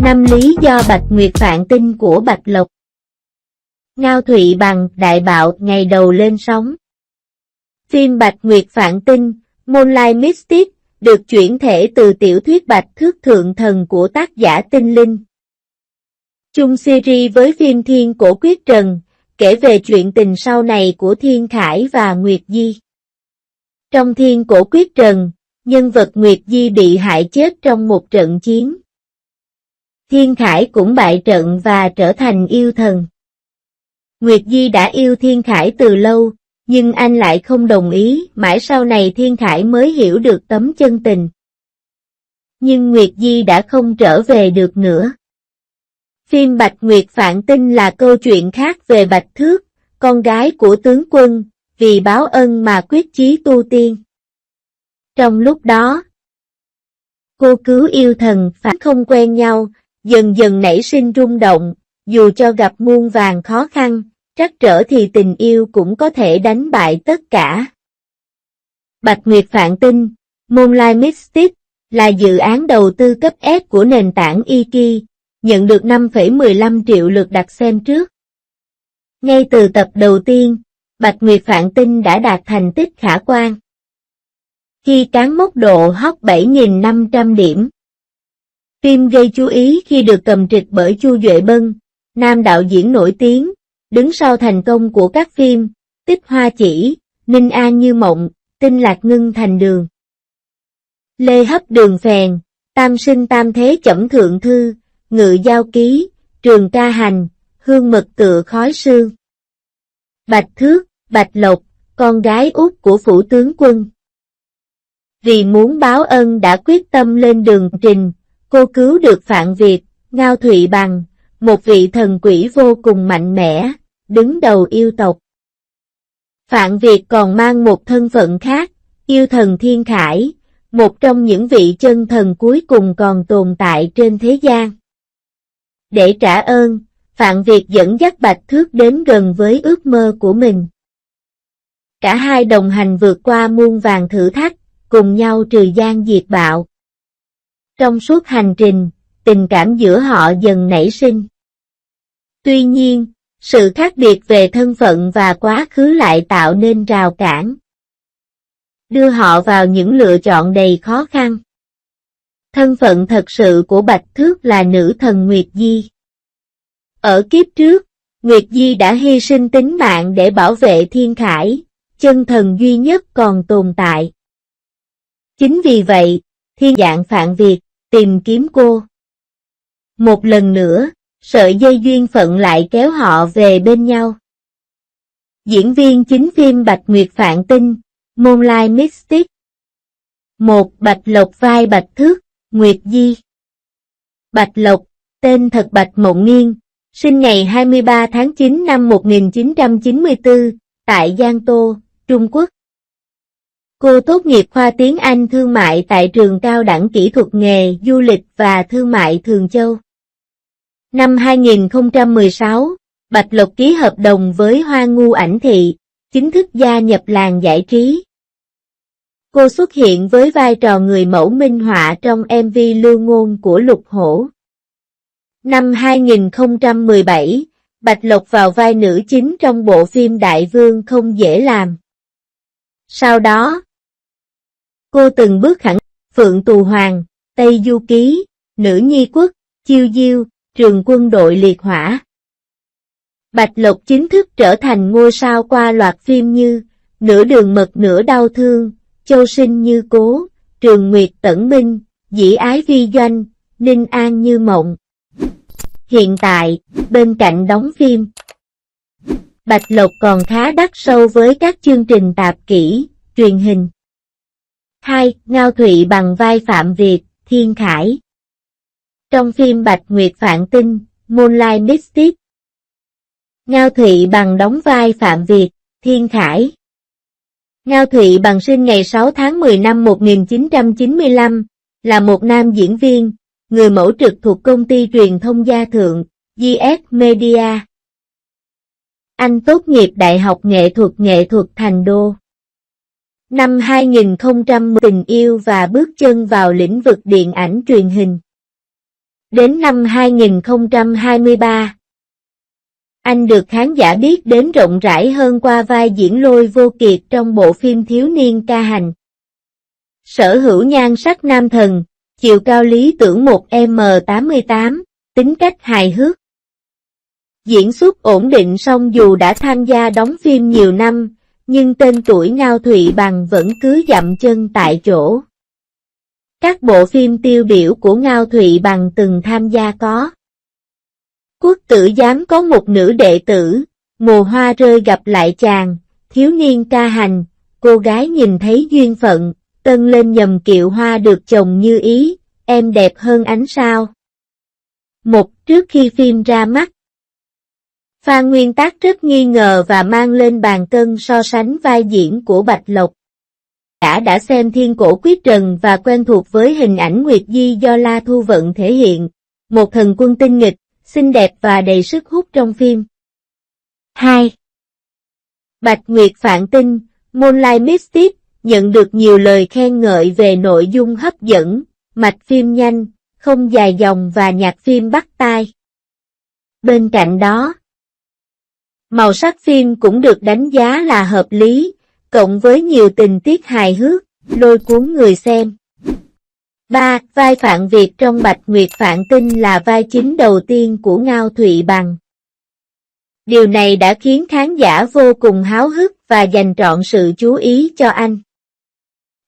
5 lý do Bạch Nguyệt phạn tinh của Bạch Lộc. Ngao Thụy Bằng, đại bạo ngày đầu lên sóng. Phim Bạch Nguyệt phạn tinh, Moonlight Mystic, được chuyển thể từ tiểu thuyết Bạch Thước Thượng Thần của tác giả Tinh Linh. Chung series với phim Thiên Cổ Quyết Trần, kể về chuyện tình sau này của Thiên Khải và Nguyệt Di. Trong Thiên Cổ Quyết Trần, nhân vật Nguyệt Di bị hại chết trong một trận chiến. Thiên Khải cũng bại trận và trở thành yêu thần. Nguyệt Di đã yêu Thiên Khải từ lâu, nhưng anh lại không đồng ý, mãi sau này Thiên Khải mới hiểu được tấm chân tình. Nhưng Nguyệt Di đã không trở về được nữa. Phim Bạch Nguyệt phạn tinh là câu chuyện khác về Bạch Thước, con gái của tướng quân, vì báo ân mà quyết chí tu tiên. Trong lúc đó, cô cứu yêu thần phải không quen nhau, dần dần nảy sinh rung động, dù cho gặp muôn vàn khó khăn, trắc trở thì tình yêu cũng có thể đánh bại tất cả. Bạch Nguyệt phạn tinh, Moonlight Mystic, là dự án đầu tư cấp S của nền tảng Iki, nhận được 5,15 triệu lượt đặt xem trước. Ngay từ tập đầu tiên, Bạch Nguyệt phạn tinh đã đạt thành tích khả quan, khi cán mốc độ hot 7.500 điểm. Phim gây chú ý khi được cầm trịch bởi Chu Duệ Bân, nam đạo diễn nổi tiếng, đứng sau thành công của các phim Tích Hoa Chỉ, Ninh An Như Mộng, Tinh Lạc Ngưng Thành Đường, Lê Hấp Đường Phèn, Tam Sinh Tam Thế Chẩm Thượng Thư, Ngự Giao Ký, Trường Ca Hành, Hương Mật Tựa Khói Sương. Bạch Thước, Bạch Lộc, con gái út của phủ tướng quân. Vì muốn báo ân đã quyết tâm lên đường trình, cô cứu được Phạn Việt, Ngao Thụy Bằng, một vị thần quỷ vô cùng mạnh mẽ, đứng đầu yêu tộc. Phạn Việt còn mang một thân phận khác, yêu thần Thiên Khải, một trong những vị chân thần cuối cùng còn tồn tại trên thế gian. Để trả ơn, Phạn Việt dẫn dắt Bạch Thước đến gần với ước mơ của mình. Cả hai đồng hành vượt qua muôn vàn thử thách, cùng nhau trừ gian diệt bạo. Trong suốt hành trình, tình cảm giữa họ dần nảy sinh. Tuy nhiên, sự khác biệt về thân phận và quá khứ lại tạo nên rào cản, đưa họ vào những lựa chọn đầy khó khăn. Thân phận thật sự của Bạch Thước là nữ thần Nguyệt Di. Ở kiếp trước, Nguyệt Di đã hy sinh tính mạng để bảo vệ Thiên Khải, chân thần duy nhất còn tồn tại. Chính vì vậy, thiên dạng Phạn Việt tìm kiếm cô. Một lần nữa, sợi dây duyên phận lại kéo họ về bên nhau. Diễn viên chính phim Bạch Nguyệt phạn tinh, Moonlight Mystic. 1. Bạch Lộc vai Bạch Thước, Nguyệt Di. Bạch Lộc, tên thật Bạch Mộng Nghiên, sinh ngày 23 tháng 9 năm 1994, tại Giang Tô, Trung Quốc. Cô tốt nghiệp khoa tiếng Anh thương mại tại trường cao đẳng kỹ thuật nghề, du lịch và thương mại Thường Châu. Năm 2016, Bạch Lộc ký hợp đồng với Hoa Ngu Ảnh Thị, chính thức gia nhập làng giải trí. Cô xuất hiện với vai trò người mẫu minh họa trong MV Lưu Ngôn của Lục Hổ. Năm 2017, Bạch Lộc vào vai nữ chính trong bộ phim Đại Vương Không Dễ Làm. Sau đó, cô từng bước khẳng Phượng Tù Hoàng, Tây Du Ký, Nữ Nhi Quốc, Chiêu Diêu, Trường Quân Đội Liệt Hỏa. Bạch Lộc chính thức trở thành ngôi sao qua loạt phim như Nửa Đường Mật Nửa Đau Thương, Châu Sinh Như Cố, Trường Nguyệt Tẩn Minh, Dĩ Ái Vi Doanh, Ninh An Như Mộng. Hiện tại, bên cạnh đóng phim, Bạch Lộc còn khá đắt sâu với các chương trình tạp kỹ, truyền hình. 2. Ngao Thụy Bằng vai Phạm Việt, Thiên Khải. Trong phim Bạch Nguyệt phạn tinh, Moonlight Mystic, Ngao Thụy Bằng đóng vai Phạm Việt, Thiên Khải. Ngao Thụy Bằng sinh ngày 6 tháng 10 năm 1995, là một nam diễn viên, người mẫu trực thuộc công ty truyền thông Gia Thượng, GS Media. Anh tốt nghiệp Đại học Nghệ thuật Thành Đô. Năm 2010 tình yêu và bước chân vào lĩnh vực điện ảnh truyền hình. Đến năm 2023, anh được khán giả biết đến rộng rãi hơn qua vai diễn Lôi Vô Kiệt trong bộ phim Thiếu niên ca hành. Sở hữu nhan sắc nam thần, chiều cao lý tưởng 1m88, tính cách hài hước. Diễn xuất ổn định song dù đã tham gia đóng phim nhiều năm, nhưng tên tuổi Ngao Thụy Bằng vẫn cứ dậm chân tại chỗ. Các bộ phim tiêu biểu của Ngao Thụy Bằng từng tham gia có: Quốc tử giám có một nữ đệ tử, Mùa hoa rơi gặp lại chàng, Thiếu niên ca hành, Cô gái nhìn thấy duyên phận, Tân lên nhầm kiệu hoa được chồng như ý, Em đẹp hơn ánh sao. Trước khi phim ra mắt, Phan Nguyên Tác rất nghi ngờ và mang lên bàn cân so sánh vai diễn của Bạch Lộc. Đã xem Thiên Cổ Quyết Trần và quen thuộc với hình ảnh Nguyệt Di do La Thu Vận thể hiện, một thần quân tinh nghịch, xinh đẹp và đầy sức hút trong phim. 2. Bạch Nguyệt Phạn Tinh, Moonlight Mystic, nhận được nhiều lời khen ngợi về nội dung hấp dẫn, mạch phim nhanh, không dài dòng và nhạc phim bắt tai. Bên cạnh đó, màu sắc phim cũng được đánh giá là hợp lý, cộng với nhiều tình tiết hài hước, lôi cuốn người xem. 3. Vai Phạn Việt trong Bạch Nguyệt Phạn Tinh là vai chính đầu tiên của Ngao Thụy Bằng. Điều này đã khiến khán giả vô cùng háo hức và dành trọn sự chú ý cho anh.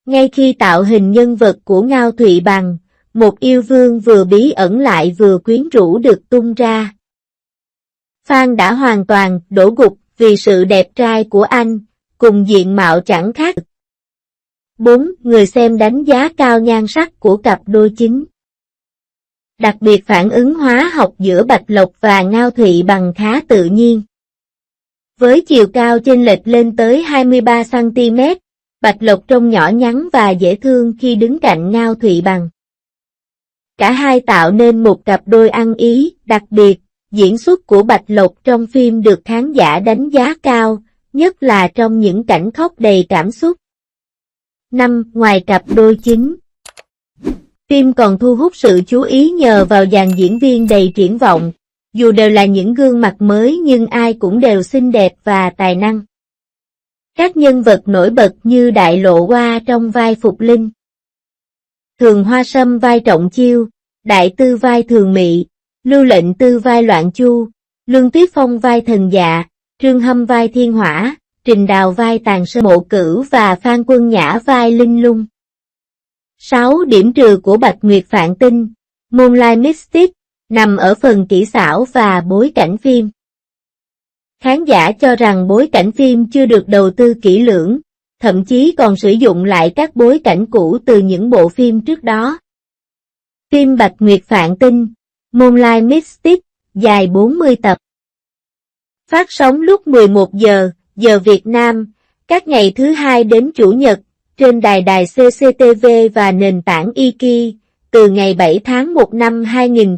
Ngay khi tạo hình nhân vật của Ngao Thụy Bằng, một yêu vương vừa bí ẩn lại vừa quyến rũ được tung ra. Fan đã hoàn toàn đổ gục vì sự đẹp trai của anh, cùng diện mạo chẳng khác. 4. Người xem đánh giá cao nhan sắc của cặp đôi chính. Đặc biệt phản ứng hóa học giữa Bạch Lộc và Ngao Thụy Bằng khá tự nhiên. Với chiều cao chênh lệch lên tới 23cm, Bạch Lộc trông nhỏ nhắn và dễ thương khi đứng cạnh Ngao Thụy Bằng. Cả hai tạo nên một cặp đôi ăn ý, đặc biệt, diễn xuất của Bạch Lộc trong phim được khán giả đánh giá cao, nhất là trong những cảnh khóc đầy cảm xúc. 5. Ngoài cặp đôi chính, phim còn thu hút sự chú ý nhờ vào dàn diễn viên đầy triển vọng, dù đều là những gương mặt mới nhưng ai cũng đều xinh đẹp và tài năng. Các nhân vật nổi bật như Đại Lộ Hoa trong vai Phục Linh, Thường Hoa Sâm vai Trọng Chiêu, Đại Tư vai Thường Mị, Lưu Lệnh Tư vai Loạn Chu, Lương Tuyết Phong vai Thần Dạ, Trương Hâm vai Thiên Hỏa, Trình Đào vai Tàn Sơn Mộ Cửu và Phan Quân Nhã vai Linh Lung. 6. Điểm trừ của Bạch Nguyệt Phạn Tinh, Moonlight Mystic, nằm ở phần kỹ xảo và bối cảnh phim. Khán giả cho rằng bối cảnh phim chưa được đầu tư kỹ lưỡng, thậm chí còn sử dụng lại các bối cảnh cũ từ những bộ phim trước đó. Phim Bạch Nguyệt Phạn Tinh, Moonlight Mystic, dài 40 tập. Phát sóng lúc 11 giờ, giờ Việt Nam, các ngày thứ Hai đến Chủ nhật, trên đài CCTV và nền tảng Iki, từ ngày 7 tháng 1 năm 2000.